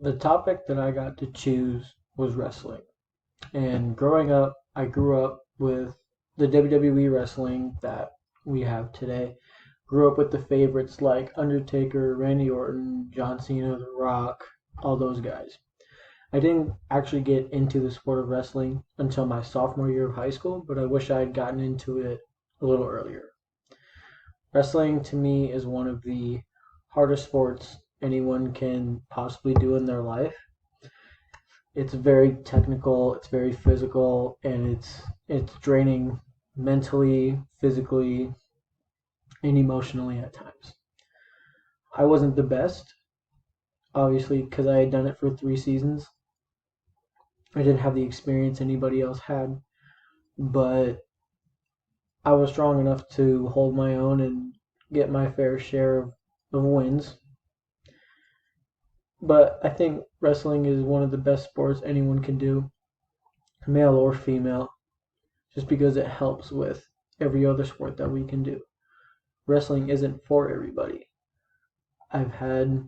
The topic that I got to choose was wrestling. And growing up, I grew up with the WWE wrestling that we have today. Grew up with the favorites like Undertaker, Randy Orton, John Cena, The Rock, all those guys. I didn't actually get into the sport of wrestling until my sophomore year of high school, but I wish I had gotten into it a little earlier. Wrestling to me is one of the hardest sports anyone can possibly do in their life. It's very technical, it's very physical, and it's draining mentally, physically, and emotionally at times. I wasn't the best, obviously, because I had done it for 3 seasons. I didn't have the experience anybody else had, but I was strong enough to hold my own and get my fair share of wins. But I think wrestling is one of the best sports anyone can do, male or female, just because it helps with every other sport that we can do. Wrestling isn't for everybody. I've had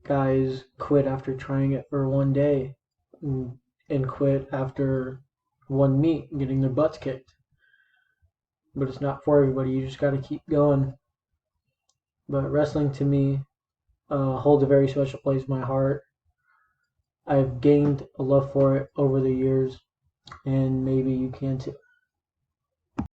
guys quit after trying it for one day and quit after one meet getting their butts kicked. But it's not for everybody. You just got to keep going. But wrestling to me holds a very special place in my heart. I've gained a love for it over the years, and maybe you can too.